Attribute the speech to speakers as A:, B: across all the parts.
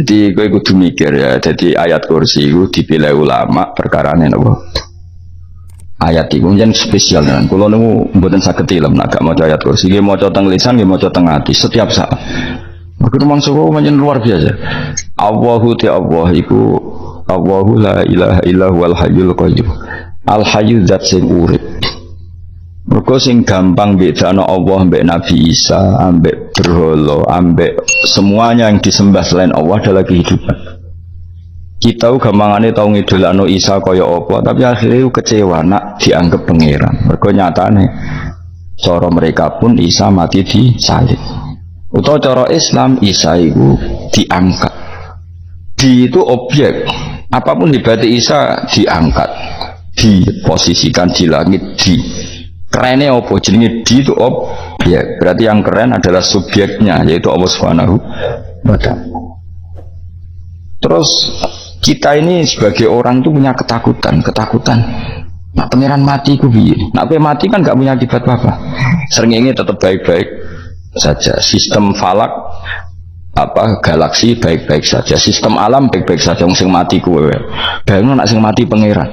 A: Jadi kowe kudu mikir ya. Jadi ayat kursi itu dipilih ulama perkarane napa? Ayat itu jen spesial kan. Kalau nemu mboten saged ilmu nak gak maca ayat kursi, nggih maca teng lisan, nggih maca teng ati setiap saat. Mergo mangsa pancen luar biasa. Allahu ta Allah iku Allahu la ilaha illa huwal hayyul qayyum. Al hayyu zat sing urip. Mergo sing gampang bedakno Allah mbek Nabi Isa, ambek berhala, ambek semuanya yang disembah selain Allah adalah kehidupan. Kita gampangane tau ngidolakno Isa kaya apa, tapi akhirnya kecewa nak dianggap pangeran. Mergo nyatane cara mereka pun Isa mati di salib. Utawa cara Islam Isa itu diangkat. Di itu objek. Apapun hebatnya Isa diangkat, diposisikan di langit di. Kerennya apa? Jenenge di itu objek. Berarti yang keren adalah subjeknya, yaitu Allah Subhanahu wa ta'ala. Terus kita ini sebagai orang itu punya ketakutan. Nak pangeran mati ku piye? Nak kowe mati kan gak punya akibat apa-apa. Srengenge tetap baik-baik saja. Sistem falak galaksi baik-baik saja. Sistem alam baik-baik saja. Wong sing mati kowe. Bayangno nak sing mati pangeran.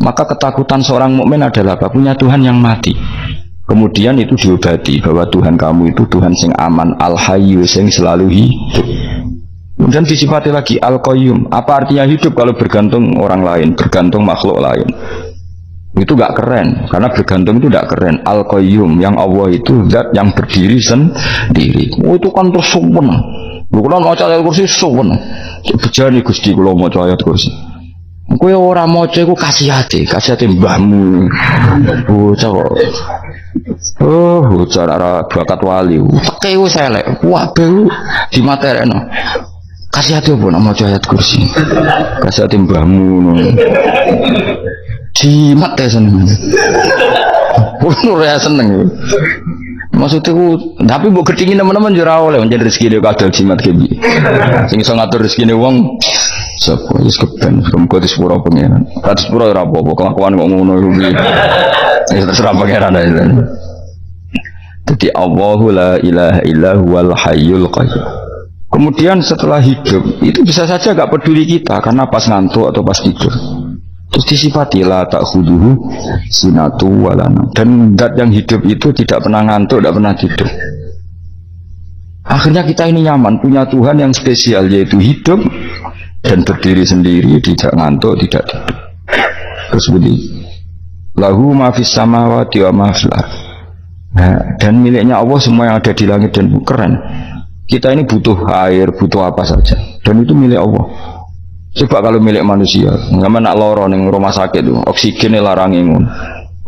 A: Maka ketakutan seorang mukmin adalah apa? Punya Tuhan yang mati. Kemudian itu diobati bahwa Tuhan kamu itu Tuhan sing aman, al-hayyu sing selalu hidup. Kemudian disifati lagi al-qayyum. Apa artinya hidup kalau bergantung orang lain, bergantung makhluk lain? Itu gak keren, karena bergantung itu gak keren. Al-qayyum, yang Allah itu zat yang berdiri sendiri. Oh, itu kan terus sumpah. Kalau mau ayat kursi sumpah. Bejani Gusti kalau mau ayat kursi. Kowe ora maca iku kasihate mbahmu. Bocah kok. Bocah ora bakat wali. Teke wis elek. Wabe di materekno. Kasihate opo nek maca ayat kursi. Kasihate mbahmu ngono. Di mate seneng. Ora seneng. Maksudnya tapi mbok gedhingi teman-teman yo ora oleh njen rezeki dhewe kadal jimat kebi. Sing iso ngatur rezekine wong sapa wis keben muga disepuro pangeran. Ka disepuro ora apa-apa kelakuan kok ngono iki. Ya terserah pangeran ae. Jadi Allahu la ilaha illa huwal hayyul qayyum. Kemudian setelah hidup itu bisa saja gak peduli kita karena pas ngantuk atau pas tidur. Terus disifati la ta'khuduhu sinatu walana. Dan zat yang hidup itu tidak pernah ngantuk, tidak pernah tidur. Akhirnya kita ini nyaman punya Tuhan yang spesial yaitu hidup dan berdiri sendiri, tidak ngantuk, tidak tidur. Terus begini, lahu ma fis samawati wa ma fil ardh. Nah, dan miliknya Allah semua yang ada di langit dan bumi. Keren. Kita ini butuh air, butuh apa saja, dan itu milik Allah. Coba kalau milik manusia, nggak nak loro neng rumah sakit itu, oksigen larang ingun.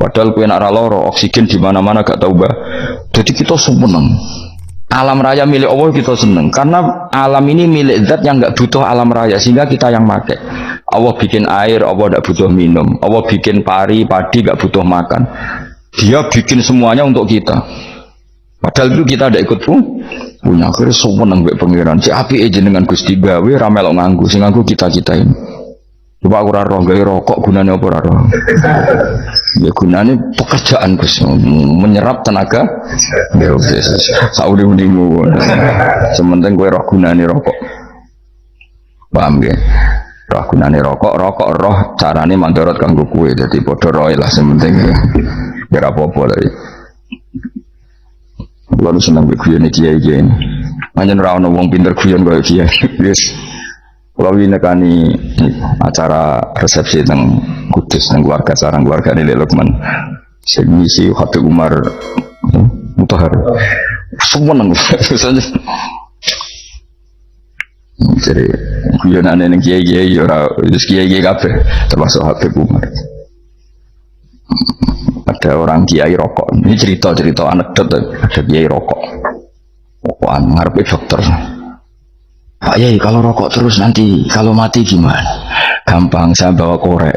A: Padahal kue nak loro, oksigen di mana-mana gak tahu bah. Jadi kita seneng. Alam raya milik Allah kita seneng, karena alam ini milik zat yang nggak butuh alam raya, sehingga kita yang pakai. Allah bikin air, Allah tidak butuh minum. Allah bikin padi nggak butuh makan. Dia bikin semuanya untuk kita. Padahal itu kita tidak ikut punya. Akhirnya seneng mbek pangeran. Si api aja dengan Gusti gawe ra melok nganggo, sing nganggo kita ini. Coba aku ora roh gawe rokok gunane apa ora roh. Ya gunane pekerjaan Gus, menyerap tenaga. Ya wis sauri-urimu. Sementing kowe roh gunane rokok. Paham nggih? Roh gunane rokok roh carane mandorot kanggo kowe. Dadi padha roe lah sementing. Ya ora apa-apa lho. Lalu senang berguyon kiai kiai. Hanya rawon wong pinter guyon kaya kiai. Yes. Kalau ini nekani acara resepsi teng Kudus teng keluarga sarang keluarga ini Lukman. Misi Khatib Umar Mutahar. Semua nang. Jadi guyonan ning kiai kiai ora wis kiai kiai kabeh termasuk Khatib Umar. Ada orang kiai rokok, ini cerita anekdot, ada kiai rokok, rokokan ngarepe dokter. Pak Yai kalau rokok terus nanti kalau mati gimana? Gampang saya bawa korek.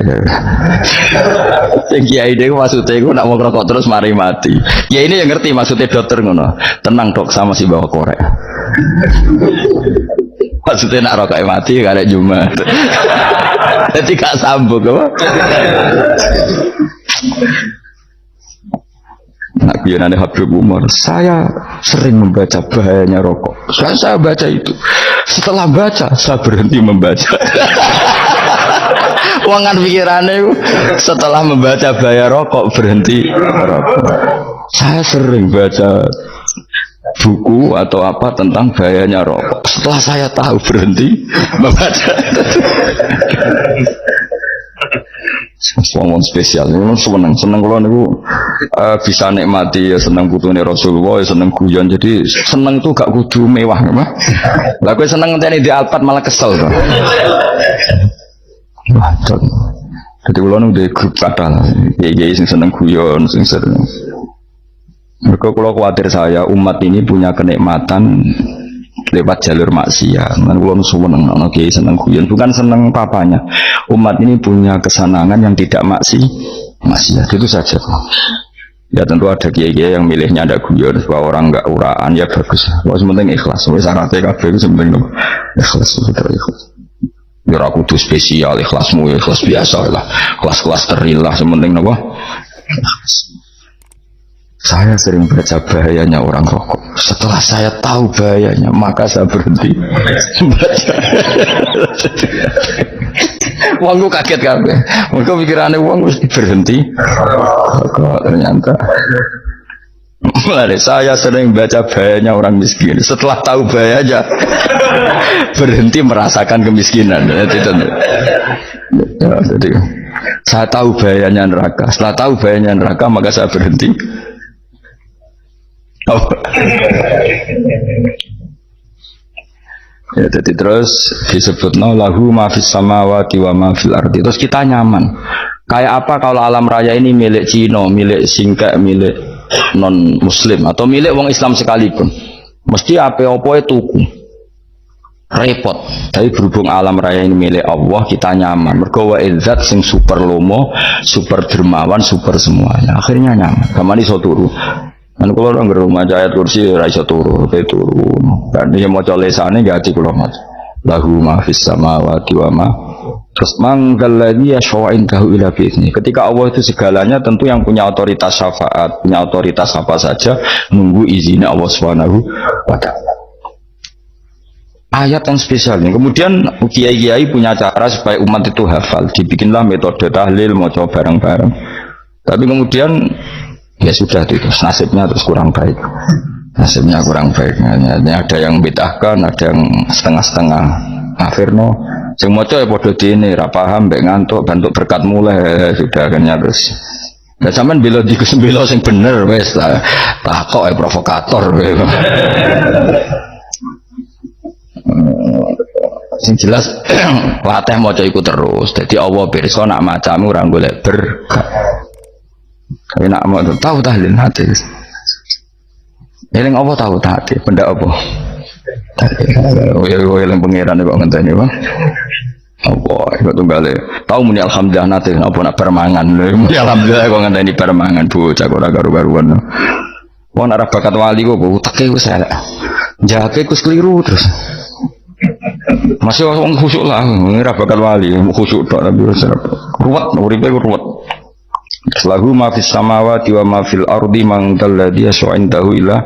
A: Yang kiai dia maksudnya aku nak mau rokok terus mari mati. Ya ini yang ngerti maksudnya dokter ngono. Tenang dok sama si bawa korek. Maksudnya nak rokok mati gak ada Jumat. Jadi gak sambung apa? Nak guyonane Habib Umar, saya sering membaca bahayanya rokok. Saya baca itu. Setelah baca, saya berhenti membaca. Wangan pikirannya setelah membaca bahaya rokok berhenti rokok. Saya sering baca buku atau apa tentang bahayanya rokok. Setelah saya tahu berhenti membaca. Wong spesial, seneng kalau niku bisa nikmati ya seneng putune Rasulullah, ya seneng guyon. Jadi seneng tuh gak kudu mewah, mah. Lah kowe seneng ngenteni di Alphard malah kesel to. Waduh. Jadi kalau nu di grup kata, ya sing seneng guyon, sing sering. Mereka kalau khawatir saya umat ini punya kenikmatan lewat jalur maksiat. Man kula seneng ana kiai seneng guyon, bukan seneng papanya. Umat ini punya kesenangan yang tidak maksiat. Itu saja. Ya tentu ada kiai-kiai yang milihnya ada guyon supaya orang enggak uraan, ya bagus. Wis penting ikhlas. Wis syaratnya kabeh iku penting ikhlas. Ya ora kudu spesial, ikhlasmu ya ikhlas biasa lah. Kelas-kelas terilah sementing napa? Saya sering baca bahayanya orang rokok. Setelah saya tahu bahayanya, maka saya berhenti baca. Wong kaget kabeh. Mergo pikirane wong wis berhenti rokok ternyata. Mulai saya sering baca bahayanya orang miskin. Setelah tahu bahayanya, berhenti merasakan kemiskinan. Jadi saya tahu bahayanya neraka. Setelah tahu bahayanya neraka, maka saya berhenti. Oh. Ya, jadi terus disebut lahu ma fis samawati wa ma fil ardi. Terus kita nyaman. Kayak apa kalau alam raya ini milik Cina, milik Singkek, milik non Muslim atau milik wong Islam sekalipun. Mesti apa-apa itu tuku. Repot. Tapi berhubung alam raya ini milik Allah, kita nyaman. Mergo wa izzat sing super lomo, super dermawan, super semuanya. Akhirnya nyaman. Kamane iso turu. Kan kalau orang berumah ayat kursi raiso turu, kayak turu. Dan dia mau coba lesane gaji kalau mas. Lahu ma fis samawati wa ma. Terus manggalani yashwa'in tahu ila bi'idni. Ketika Allah itu segalanya, tentu yang punya otoritas syafaat, punya otoritas apa saja, nunggu izinnya Allah Subhanahu wa ta'ala. Ayat yang spesial ini. Kemudian kiai-kiai punya cara supaya umat itu hafal. Dibikinlah metode tahlil, mau coba bareng-bareng. Tapi kemudian ya sudah itu nasibnya terus kurang baik. Nasibnya kurang baik. Ada yang bid'ahkan, ada yang setengah-setengah. Akhirnya sing maca ya padha dene ra paham mbek ngantuk bantuk berkat mulai sudah akhirnya terus. Ya sampean bela bela sing bener wis takok provokator. Sing jelas latih maca iku terus. Dadi Allah pirsa nak macamu ora golek berkah. Tapi nak mau tahu tahlil hati. Eling apa tahu hati? Benda apa? Yang pengiran kok ngenteni Bang. Apa iku tunggale. Tahu muni alhamdulillah nate apa nak permangan. Muni alhamdulillah kok ngenteni permangan bocah ora karu-karuan. Wong ora bakat wali kok uteke wis elek. Jake wis keliru terus. Masih wong khusyuk lah, ora bakat wali, khusyuk tok tapi wis ruwet, uripe ruwet. Lahu ma fis samawati wa ma fil ardi man dalladhi yash'indahu illa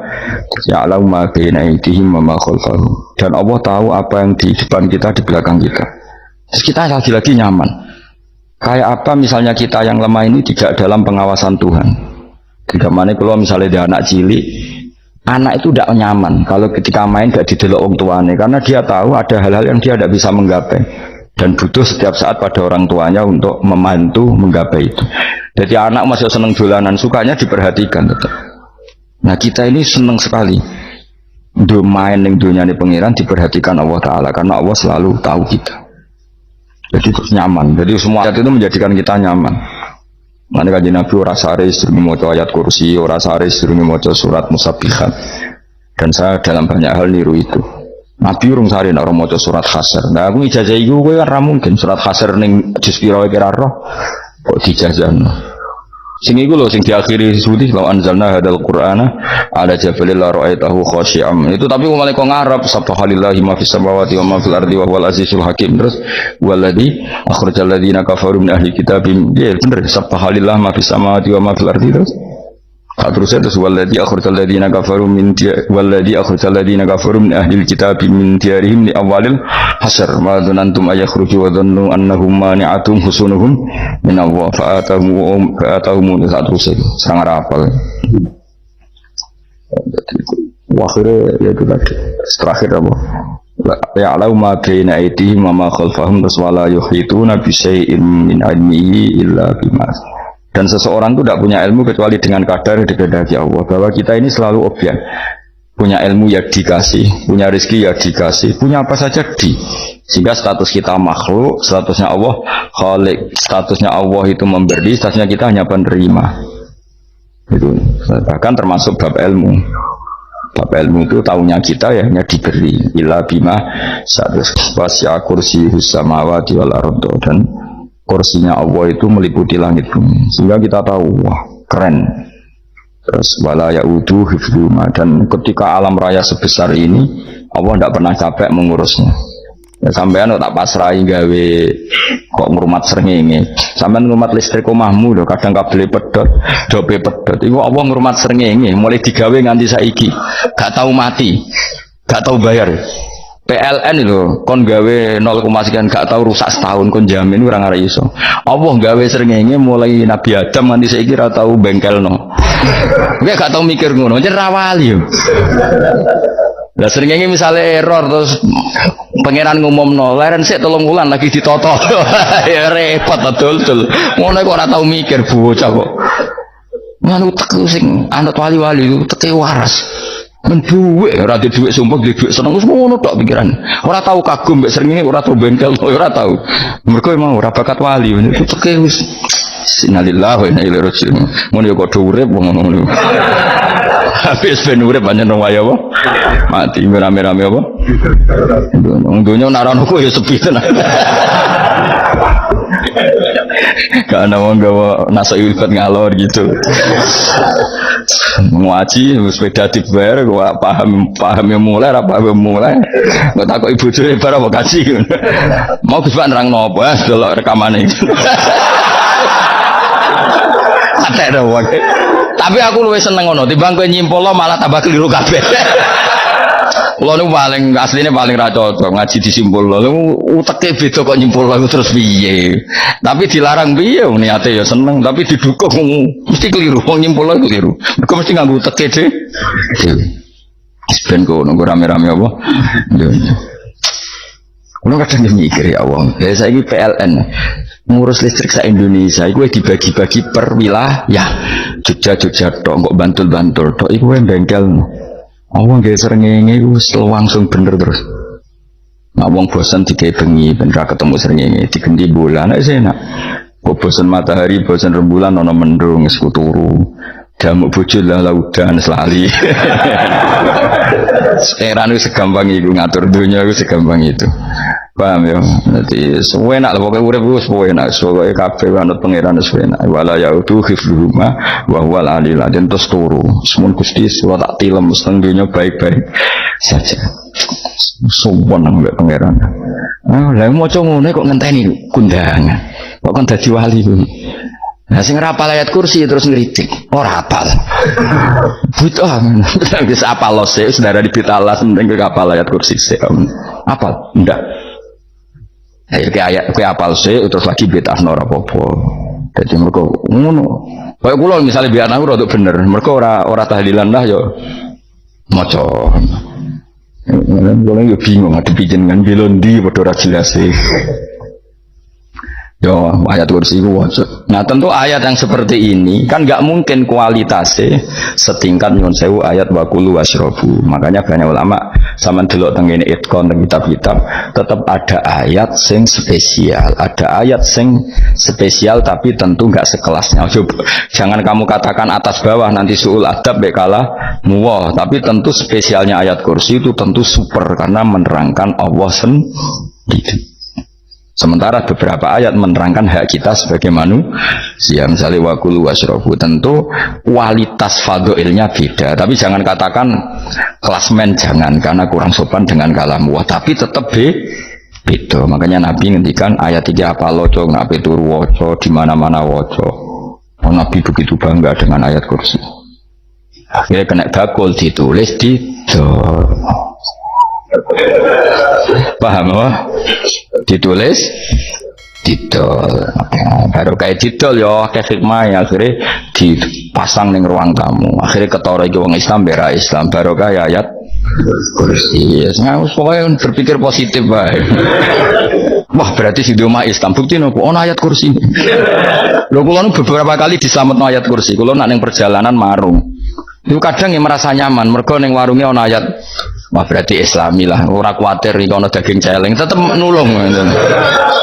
A: ya'lamu ma baina aydihim wa ma khalfahum. Dan Allah tahu apa yang di depan kita, di belakang kita. Terus kita lagi-lagi nyaman. Kayak apa misalnya kita yang lemah ini tidak dalam pengawasan Tuhan. Jika mana kalau misalnya dia anak cilik, anak itu tidak nyaman kalau ketika main gak didelok orang tuanya, karena dia tahu ada hal-hal yang dia tidak bisa menggapai dan butuh setiap saat pada orang tuanya untuk membantu menggapai itu. Jadi anak masih seneng dolanan, sukanya diperhatikan tetap. Nah kita ini seneng sekali main yang dunia ini pengiran diperhatikan Allah Ta'ala, karena Allah selalu tahu kita. Jadi terus nyaman. Jadi semua ayat itu menjadikan kita nyaman. Nanti kajian Nabi ora sare sedurunge maca ayat kursi, ora sare sedurunge maca surat Musabbihat. Dan saya dalam banyak hal niru itu. Nabi urung sare nek ora maca surat Hasr. Nah aku ijazah iku kowe kan ra mungkin surat Hasr ning juz pira wae kira roh kok dijazahno. Sing iku lho sing diakhiri suci law anzalna hadzal qur'ana ala jabalil la ra'aitahu khashi'am. Itu tapi mulai kok ngarep subhanallahi ma fis samawati wa ma fil ardi wa huwal azizul hakim. Terus waladzi akhrajal ladzina kafaru min ahli kitabim. Ya bener subhanallahi ma fis samawati wa ma fil ardi terus. terus itu waladhi akhrajal ladzina kafaru min waladhi akhrajal ladzina kafaru min ahlil kitab min diyarihim li awalil hasr ma dzanantum ayakhruju wa dhannu annahum mani'atum husunuhum min Allah fa'atahum terus itu sangat hafal. Akhirnya ya itu tadi terakhir apa ya alau ma baina aydihim wa ma khalfahum wala yuhituna bi syai'in min ilmihi illa bima. Dan seseorang itu tidak punya ilmu kecuali dengan kadar dikehendaki Allah. Bahwa kita ini selalu objek. Punya ilmu ya dikasih, punya rezeki ya dikasih, punya apa saja di. Sehingga status kita makhluk, statusnya Allah khalik, statusnya Allah itu memberi, statusnya kita hanya penerima. Itu bahkan termasuk bab ilmu. Bab ilmu itu tahunya kita ya hanya diberi. Illa bima status wasya kursi samawati wal ardh, dan kursinya Allah itu meliputi langit bumi, sehingga kita tahu wah keren. Terus wala yaudu hifdzuma, dan ketika alam raya sebesar ini Allah tidak pernah capek mengurusnya. Ya, sampean tak pasrahi gawe kok ngurmat srengenge, sampean ngurmat listrik omahmu lho kadang kabel pedot dope pedot iku Allah ngurmat srengenge mulai digawe nganti saiki gak tahu mati gak tahu bayar. PLN itu kon gawe 0, sekian gak tahu rusak setahun kon jamin orang arah iso. Allah gawe srengenge mulai Nabi Adam nanti saya kira tahu bengkelno. Gue gak tahu mikir ngono, jen rawali yo. Lah srengenge misalnya error terus pangeran ngumumno, leren sik 3 wulan lagi ditoto. Ya repot dul. Ngono kok ora tahu mikir bocah kok. Ngono tek sing anut wali-wali itu teke waras. Menduwe ora duwe sumpah duwe seneng wis ngono tok pikiran. Ora tahu kagum mbek srengenge, ora tahu bengkel, ora tahu. Mergo emang ora bakat wali, itu teke wis innalillahi wa inna ilaihi raji'un. Ngono yo kok urip wong ngono. Habis ben urip pancen waya apa? Mati rame-rame apa? Wong donya nek ora ono kok ya sepi tenan. Karena wong gawa nasa ilfat ngalor gitu. Ngaji sepeda dibayar gua paham yang mulai apa yang mulai gua takut ibu cuy para mau kaji mau bisa nerang nopo ya delok rekamane ada wong tapi aku luwih seneng ngono timbang kowe nyimpulno malah tambah keliru kabeh. Kulo niku paling asline paling ra cocok ngaji disimpulno. Uteke beda kok nyimpulno terus piye. Tapi dilarang piye niate ya seneng tapi didukung mesti keliru. Wong nyimpulno keliru. Mergo mesti nganggo uteke dhewe. Ben kok nunggu rame-rame apa? Kulo kadang mikir ya Allah. Ya saiki PLN ngurus listrik sa Indonesia iku dibagi-bagi per wilayah. Jogja tok kok Bantul tok iku bengkel. Awang gak srengenge wis langsung bener terus. Nah wong bosan digawe bengi ben ra ketemu srengenge digendi bulan nek enak. Kok bosan matahari, bosan rembulan ana mendung wis turu. Jamuk bojo lah laudan selali. Sekarang itu segampang itu ngatur dunia itu segampang itu. Paham ya? Jadi sewenak lah pokoknya urip wis sewenak. Pokoke kabeh anut pangeran sewenak. Wala yaudu hifdzuhuma wa huwal aliyul azim terus turu. Semun Gusti suwa tak tilem seteng dunya baik-baik saja. Sowan nang mbek pangeran. Ah, lha maca ngene kok ngenteni kundangan. Kok kon dadi wali kuwi. Nah sing rapal ayat kursi terus ngritik. Ora apal. Buta men. Wis apal lo sik saudara di Bitalas mending apal ayat kursi sik. Apal? Ndak. Ayo ke ayat ke apal sih terus lagi beta ora apa-apa. Dadi mergo ngono. Kaya kula misale biar aku rada bener, mergo ora tahlilan lah yo maca. Kula yo bingung ngadepi jenengan belondi padha ora jelas sih. Yo ayat kursi itu wajib. Nah tentu ayat yang seperti ini kan nggak mungkin kualitasnya setingkat nyuwun sewu ayat wakulu wasrobu. Makanya banyak ulama sama delok tengene itkon teng kitab-kitab tetap ada ayat sing spesial, ada ayat sing spesial tapi tentu nggak sekelasnya. Coba, jangan kamu katakan atas bawah nanti suul adab bekala muwah. Tapi tentu spesialnya ayat kursi itu tentu super karena menerangkan Allah sendiri. Sementara beberapa ayat menerangkan hak kita sebagai manusia, misalnya wakulu wasrobu, tentu kualitas fadhilnya beda. Tapi jangan katakan klasmen, jangan, karena kurang sopan dengan kalam wah. Tapi tetap beda. Makanya Nabi ngendikan ayat 3 apa loco, nabi turu woco, di mana-mana woco. Nabi begitu bangga dengan ayat kursi. Akhirnya kena bakul ditulis didol. Paham apa? Ditulis didol. Baru kayak didol ya kayak hikmah ya, akhirnya dipasang ning ruang tamu. Akhirnya ketara iki wong Islam bera Islam baru kayak ayat kursi. Yes, pokoknya berpikir positif bae. Wah berarti si rumah Islam bukti nopo ono ayat kursi. Lho kula beberapa kali diselametno ayat kursi. Kula nak ning perjalanan marung. Itu kadang yang merasa nyaman mergo ning warunge ono ayat. Wah berarti Islami lah, ora kuwatir iki ono daging celeng, tetep nulung.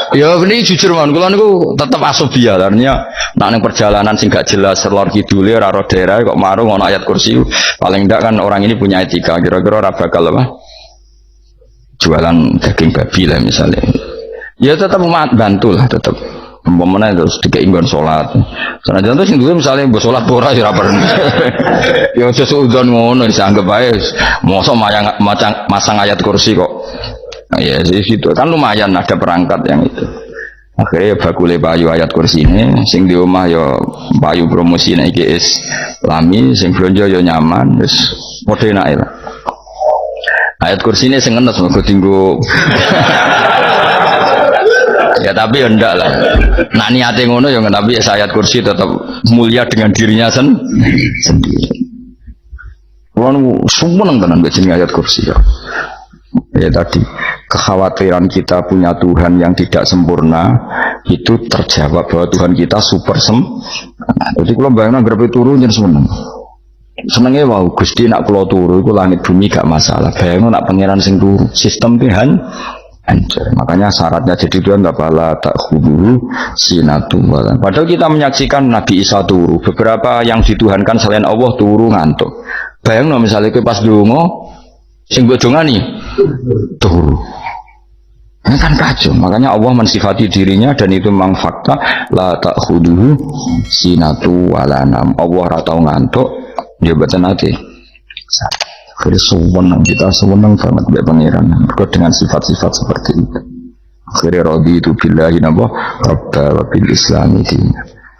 A: Ya ini jujur mon, kula niku tetep asobia artinya nak ning perjalanan sing gak jelas lor kidule ora ro daerah kok marung ono ayat kursi. Paling ndak kan orang ini punya etika, kira-kira ora bakal apa? Jualan daging babi lah misalnya. Ya tetap bantu lah tetap. Umpamanya terus dikeingon sholat. Karena jangan terus itu misalnya buat sholat pura sih rapor. Ya sesudah ngono dianggap baik. Mosok masang ayat kursi kok. Nah, ya sih situ kan lumayan ada perangkat yang itu. Akhirnya bakule payu ayat kursi ini. Sing di rumah ya payu promosi nek iki Islami, sing blonjo ya nyaman. Terus mode enak lah. Ayat kursi ini sing ngenes mergo tinggo. Ya tapi ya enggak lah. Nak niate ngono ya tapi ayat kursi tetap mulia dengan dirinya sendiri. Kulo seneng tenan mbek jeneng ayat kursi ya. Ya tadi kekhawatiran kita punya Tuhan yang tidak sempurna itu terjawab bahwa Tuhan kita super Jadi kulo bayangno grepe turu nyen seneng. Senenge wow Gusti nak kula turu iku langit bumi gak masalah. Bayangno nak pangeran sing turu sistem Tuhan hancur. Makanya syaratnya jadi Tuhan nggak bala tak hubungu sinatu. Padahal kita menyaksikan Nabi Isa turu. Beberapa yang dituhankan selain Allah turu ngantuk. Bayang no misalnya ke pas dungo, sing bojongani turu. Ini kan kacau. Makanya Allah mensifati dirinya dan itu memang fakta. La tak hubungu sinatu walanam. Allah ratau ngantuk. Dia betul nanti. Akhirnya sewenang kita sewenang banget be pangeran dengan sifat-sifat seperti itu. Akhirnya radi itu billahi nabah rabba wa bil islami dina.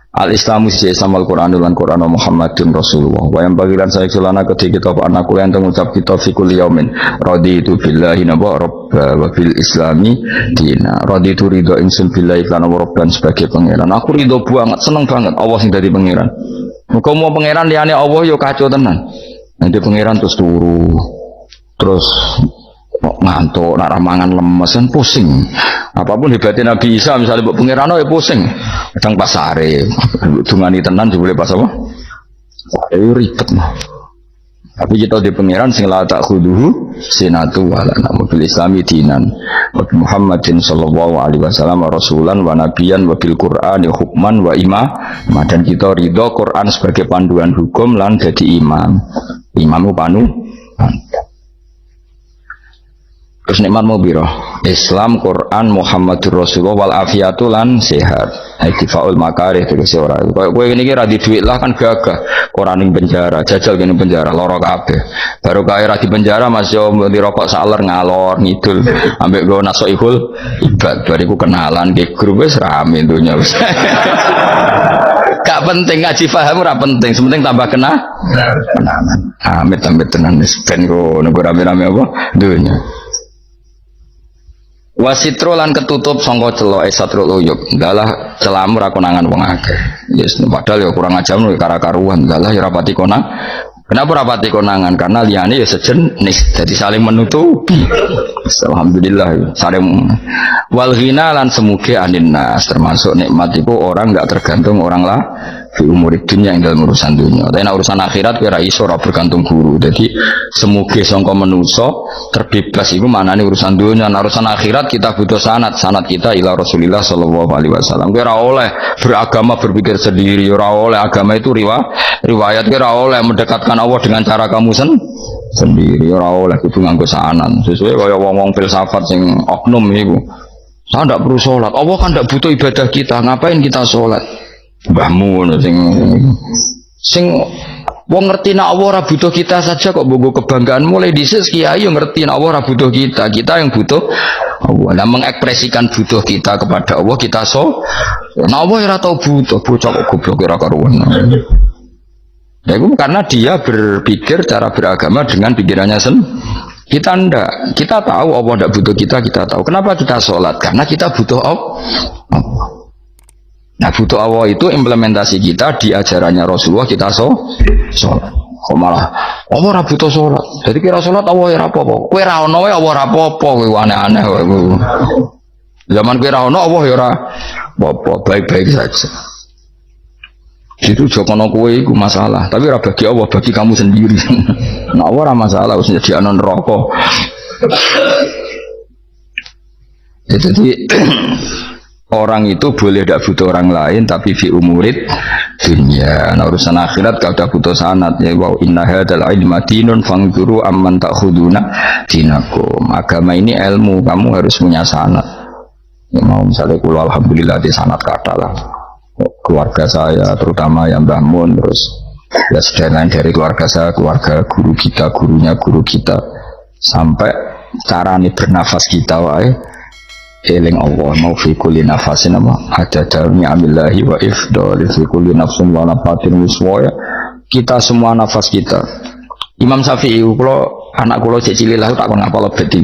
A: Al-Islamu sisi Islam Al-Quran dan Quran Muhammadin Rasulullah. Wa yang bagilan saya celana ketika kita anak kuliah yang mengucap kita fikul yaumin radi itu billahi nabah rabba wa bil islami dina. Radi itu ridho insun billahi lan rabban sebagai pangeran. Aku ridho banget, seneng banget Allah sing dari pangeran. Muga mau pangeran liyane Allah yo kacau tenan. Nanti pangeran terus turu, terus ngantuk, nak ramangan lemes kan pusing. Apapun hebatnya Nabi Isa misalnya buat pangeran ya pusing. Kadang pasare, dungani tenan juga boleh pas apa? Ribet mah. Tapi kita di pangeran sing la tak khuduhu sinatu wala nabil islami dinan. Muhammadin sallallahu alaihi wasallam rasulan wa nabiyan wa bil Qur'ani hukman wa imam. Dan kita ridho Quran sebagai panduan hukum lan jadi imam. Imam panu. Terus nikmat mau biro Islam, Quran, Muhammadur Rasulullah wal afiatu lan sehat. Iktifaul makarih terus ora. Kowe ngene iki ra di dhuwit lah kan gagah. Quran ning penjara, jajal kene penjara lara kabeh. Baru kae ra di penjara Mas yo di rokok saler ngalor ngidul ambek go nasoihul ibad. Bariku kenalan ke grup wis rame donya wis. Gak penting ngaji paham ora penting, sepenting tambah kenalan. Amit-amit tenan wis ben go rame-rame apa donya. Wasitro lan ketutup sangka celok satrul uyub. Dalah celamu ra konangan wong akeh. Yes, padahal ya kurang ajar lho kara-karuan. Dalah ya rapati konang. Kenapa rapati konangan? Karena liyane ya sejenis. Jadi saling menutupi. Alhamdulillah saling wal ghina lan semuge anin nas termasuk nikmat itu orang enggak tergantung orang lah di umur dunia yang dalam urusan dunia. Tapi urusan akhirat kira iso ora bergantung guru. Jadi semuge sangka manusa terbebas iku manane urusan dunia. Nah, urusan akhirat kita butuh sanad kita ila Rasulillah sallallahu alaihi wasallam. Kira oleh beragama berpikir sendiri, ora oleh agama itu riwayat kira oleh mendekatkan Allah dengan cara kamu sendiri, ora oleh kudu nganggo sanan. Sesuai kaya wong-wong filsafat sing oknum iku. Saya tidak perlu sholat. Allah kan tidak butuh ibadah kita. Ngapain kita sholat? Mbahmu sing wong ngerti nak Allah ora butuh kita saja kok bogo kebanggaan mulai dhisik kiai yo ngerti nak Allah ora butuh kita yang butuh Allah. Nah mengekspresikan butuh kita kepada Allah kita nak Allah ora tau butuh bocah kok goblok ora karuan. Ya itu karena dia berpikir cara beragama dengan pikirannya sendiri. Kita ndak, kita tahu Allah ndak butuh kita tahu. Kenapa kita sholat? Karena kita butuh Allah. Nah butuh Allah itu implementasi kita di ajarannya Rasulullah kita sholat. Kok malah Allah ora butuh sholat. Jadi kira sholat Allah ora apa-apa. Kowe ra ono wae Allah ora apa-apa, kowe aneh-aneh kowe. Zaman kowe ra ono Allah ya ora apa-apa, baik-baik saja. Itu jokono kowe iku masalah, tapi ora bagi Allah, bagi kamu sendiri. Nah, ora masalah wis nyediakno neraka. Jadi orang itu boleh tidak butuh orang lain, tapi fi umurid dunia. Nah, urusan akhirat gak ada butuh sanad. Ya wa inna hadzal ilma dinun fangzuru amman ta'khuduna dinakum. Agama ini ilmu, kamu harus punya sanad. Ya mau misalnya kula alhamdulillah di sanad kata lah. Keluarga saya terutama yang Mbah Mun, terus ya sedang dari keluarga saya, keluarga guru kita, gurunya guru kita, sampai cara ini bernafas kita wae eling Allah mau fi kulli nafasin ada dalmi amillahi wa ifdal fi kulli nafsin wa nafatin wiswaya. Kita semua nafas kita. Imam Syafi'i kalau anak kula cilik lah tak kon ngapal beti.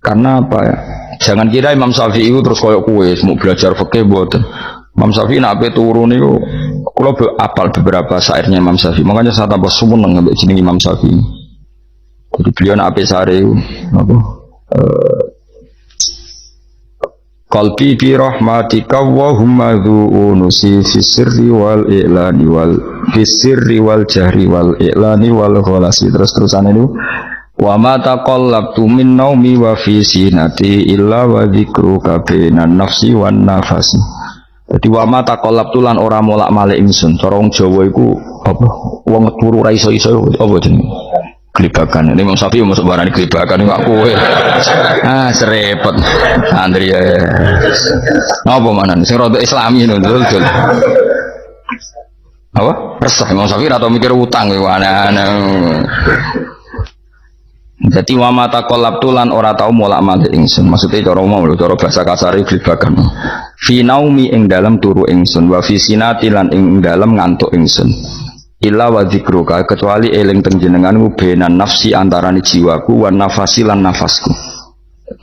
A: Karena apa ya? Jangan kira Imam Syafi'i terus koyo kowe mau belajar fikih mboten. Imam Syafi'i nak ape turu niku kula apal beberapa syairnya Imam Syafi'i. Makanya saya tambah seneng ambek jeneng Imam Syafi'i. Jadi beliau nak ape sare napa qalbi bi rahmatika wa humma dzu'unusi fi sirri wal i'lani wal fi sirri wal jahri wal i'lani wal khalasi. Terus-terusan itu wa ma taqallabtu min naumi wa fi sinati illa wa dzikruka bainan nafsi wan nafasi. Jadi wa ma taqallabtu lan ora molak-malik ingsun. Cara wong Jawa iku apa? Wong turu ra iso-iso apa jenenge? Gelibakan. Ini Imam Syafi'i masuk barang gelibakan ini kowe. Ah, serepot. Andri ya. Apa mana? Sing rada Islami ngono dul. Apa? Resah Imam Syafi'i atau mikir utang kowe aneh-aneh. Jadi wa mata kolab tulan ora tau molak-malik ingsun. Maksudnya cara umum lho, cara bahasa kasare gelibakan. Fi naumi ing dalam turu ingsun wa fi sinati lan ing dalam ngantuk ingsun. Illa wa dzikruka kecuali eling panjenenganmu benan nafsi antarane jiwaku wan nafasi lan nafasku.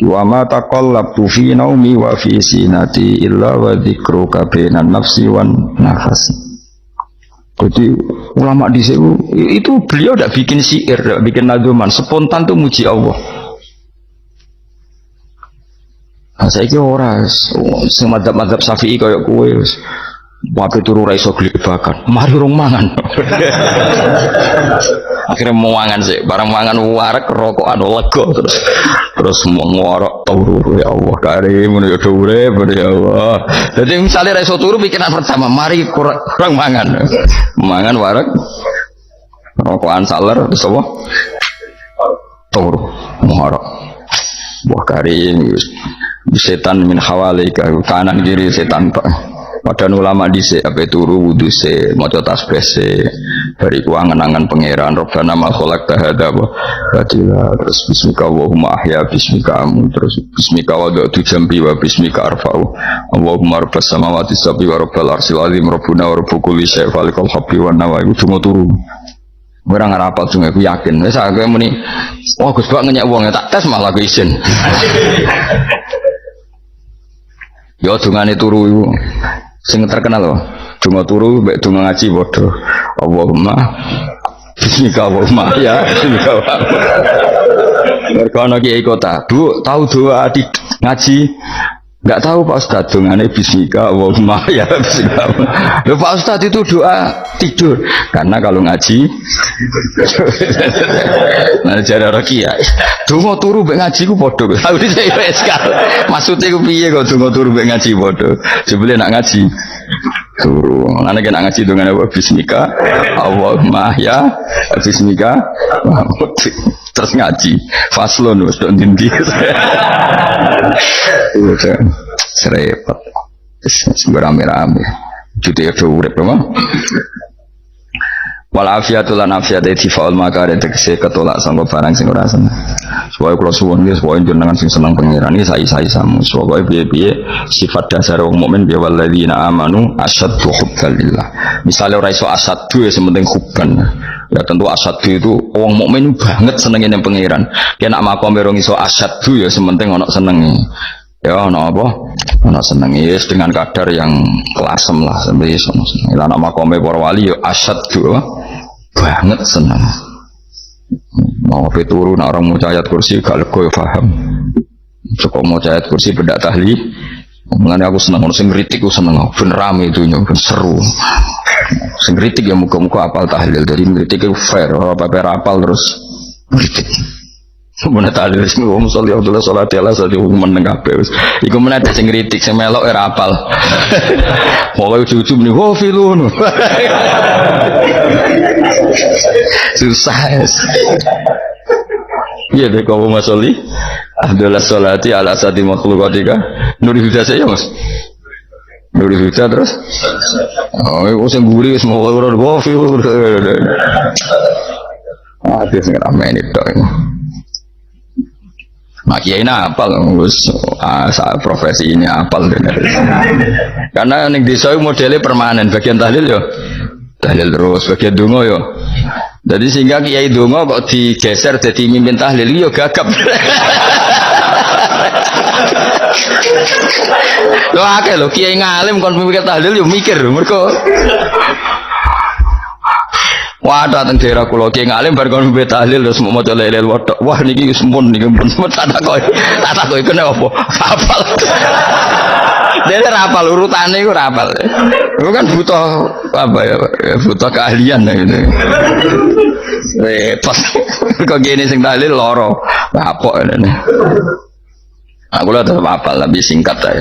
A: Wa ma taqallabtu fi naumi wa fi sinati illa wa dzikruka benan nafsi wan nafasi. Jadi ulama di sini itu beliau tidak bikin syair, tidak bikin nazuman, spontan tuh muji Allah. Nah, saya kira orang semadzab Syafi'i kayak kue, wape turu raiso gelibakan, mari rong mangan. Akhirnya mau mangan sih, barang mangan warak rokokan lego terus mau ngorok turu ya Allah karim ya dure ya Allah. Jadi misalnya raiso turu pikiran pertama, mari kurang mangan warak rokokan saler terus apa? Turu ngorok. Wah karim setan min hawalika kanan kiri setan pak. Padahal ulama dhisik ape turu wudu se maca tasbih se bariku angen-angen pangeran Rabbana ma khalaqta hadza wa batila terus bismika Allahumma ahya bismika amu terus bismika wada'tu jambi wa bismika arfa'u Allahumma rabbas samawati sab'i wa rabbal arsyil azim rabbuna wa rabbu kulli syai' falikal habbi wan nawa iku cuma turu ora ngarapal sing aku yakin wis aku muni wah Gus Bak ngenyek wong tak tes malah aku isin. Yo dungane turu iku sing terkenal loh, donga turu, mbek donga ngaji bodoh. Allahumma bismika Allahumma ya bismika Allahumma. Mereka kiai kota, Bu tahu doa di ngaji? Enggak tahu Pak Ustadz, dongane bismika Allahumma ya bismika. Loh Pak Ustadz itu doa tidur, karena kalau ngaji nah jare Rokia donga turu mbek ngaji ku padha. Aku dicek sekal. Maksude ku piye kok donga turu mbek ngaji padha? Jebule nak ngaji turu. Ana nek ngaji dongane bismika Allahumma ya bismika terus ngaji faslon wis tok ndi. Udah serempet rame-rame. Jute urip memang. Wal afiatul lan afiat faul makare tegese ketolak sangko barang sing ora seneng. Supaya kula suwun nggih supaya jenengan sing seneng pangeran iki sai-sai-samu. Supaya piye-piye sifat dasar wong mukmin ya walladzina amanu asyaddu hubbalillah. Misale ora iso asyaddu ya sementing hubban. Ya tentu asyaddu itu wong mukmin banget senenge ning pangeran. Kena makom merong iso asyaddu ya sementing ana senenge. Ya ana apa? Ana senenge yes, dengan kadar yang kelasem lah sampai iso seneng. Lah ana makome para wali ya asyaddu banget senang. Mau peturu nak orang mau ayat kursi gak lego paham. Cukup mau ayat kursi beda tahlil. Mengenai aku senang orang sing kritik aku seneng. Ben rame itu ben seru. Sing kritik ya muka-muka apal tahlil dari kritik itu fair. Ora apa apal terus kritik. Sebenarnya tahlil sing wong sholli Abdullah salat ala sate meneng kabeh wis. Iku meneh sing kritik sing melok ora apal. Pokoke ujug-ujug muni wo filun. Susah. Iya deh kau masoli adalah solati ala sati makhlukatika nuri huda saya mas nuri huda terus oh itu yang gurih semua orang wafi ada yang ramai ini dong makia ini apal profesi ini apal karena yang disoi modelnya permanen bagian tahlil yo tahlil terus bagian dungo yo. Jadi sehingga kiai dongo kok digeser jadi mimpin tahlil yo gagap. Lo akeh lo kiai ngalim kon mimpin tahlil yo mikir mergo. Wah datang daerah kula kiai ngalim bar kon mimpin tahlil terus mau maca lelel wadah. Wah niki wis mun niki pun tak takoki kene apa? Apal. Dia rapal urutane iku rapal. Itu kan butuh apa ya? Butuh keahlian gitu. Repot. Kok gini sing dalil loro. Rapok ngene. Aku lah tetep apal lebih singkat ae.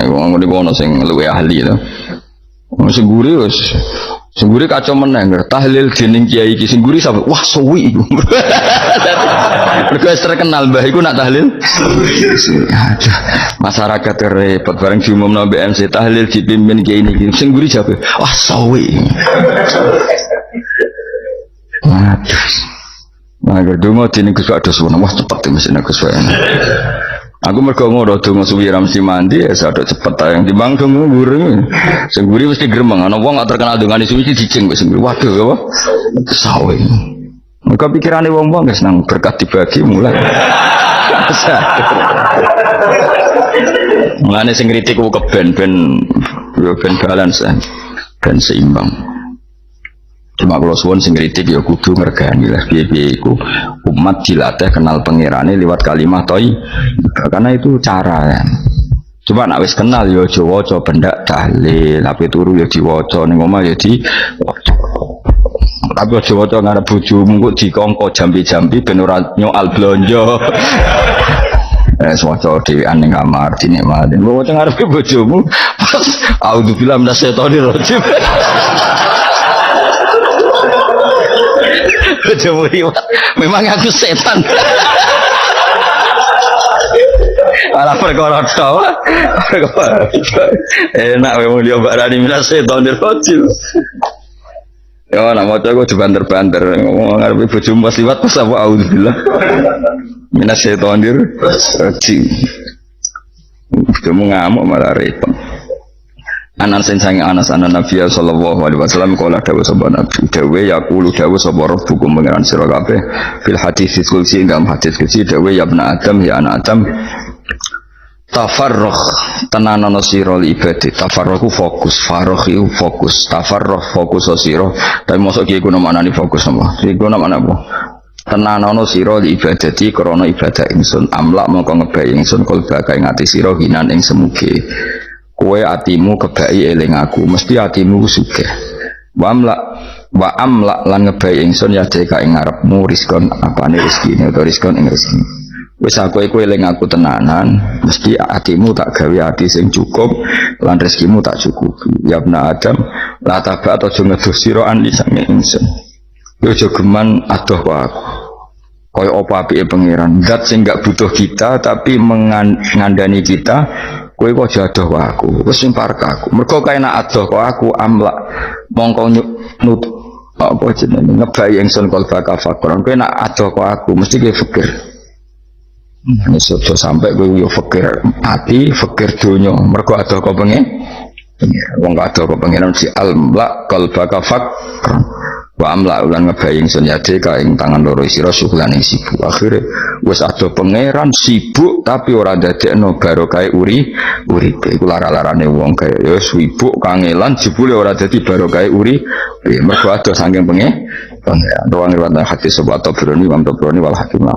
A: Wong ngono sing luwih ahli to. Sing guri wis sing guri kacau meneng tahlil dening kiai iki sing guri sampe wah suwi iku. Mergo terkenal mbah iku nak tahlil. Aduh, masyarakat repot bareng diumumno BMC tahlil dipimpin kiai niki. Sing guri jabe wah suwi. Aduh. Nah, gedung dene Gus Wados wono wah cepet mesin Gus Wados. Aku mergo ngono donga suwi ra mesti mandi ya sadok cepet ae timbang donga gureng. Sing guri mesti gremeng ana wong gak terkenal dongane suwi dijeng wis waduh apa sawe. Mergo pikirane wong-wong wis nang berkat dibagi mulai. Mulane sing kritik ku keben ben balance ben seimbang. Cuma kalau suwon sing kritik ya kudu ngergani lah piye-piye iku umat dilatih kenal pangerane lewat kalimat toy karena itu cara ya. Cuma nek wis kenal ya aja waca bendak tahlil tapi turu ya diwaca ning omah ya diwaca. Tapi aja waca ngarep bojomu kok dikongko jambi-jambi ben ora nyoal blonjo. Waca dhewean ning kamar dinikmati. Waca ngarep bojomu auzubillahi minasyaitonir rajim. Memang aku setan. Alah perkara tok. Enak memang dia barani minas setan dirojil. Ya nak maca aku dibanter-banter ngomong ngarepe bojomu pas liwat pas apa auzubillah. Minas setan dirojil. Kamu ngamuk malah repot. Anas sange Anas anan Nabi sallallahu alaihi wasallam kala dawuh sapa Nabi dawuh yaqulu dawuh sapa rabbukum pangeran sira kabeh fil hadis qudsi dalam hadis qudsi dawuh ya ibnu adam ya anak adam tafarrugh tenanono sira ibadah tafarrugh fokus faragh iku fokus tafarrugh fokus sira tapi mosok iki kuwi maknane fokus apa iku maknane apa tenanono sira ibadati krana ibadah ingsun amlak mongko ngebai ingsun kalbaka ing ati sira hinan ing semuge kowe atimu kebaki eling aku mesti atimu sugih wa amla lan ngebai ingsun ya deka ing ngarepmu rizkon apane rezekine utawa rizkon ing rezeki wis aku eling aku tenanan mesti atimu tak gawe ati sing cukup lan rezekimu tak cukupi ya ibna adam la tabat aja ngedos sira ani sange ingsun yo aja geman adoh aku kaya apa apike pangeran zat sing gak butuh kita tapi mengandani kita kowe kok jadoh aku wis sing parek aku mergo kae nak adoh kok aku amlak mongko apa jenenge ngebayang sun qalbaka faqran kowe nak ado kok aku mesti kowe fikir ini sudah sampai kowe yo fikir ati fikir donya mergo ado kok pengen wong ado kok pengen si almla qalbaka faqran wa amla ulan ngebayang sun yade ka ing tangan loro sira syukulan ing sibuk akhire wis ado pangeran sibuk tapi ora dadekno barokah uripe iku lara-larane wong kaya ya sibuk kangelan jebule ora dadi barokah mergo ado saking pangeran ruang riwayat hadis sebab Tabrani Imam Tabrani wal Hakim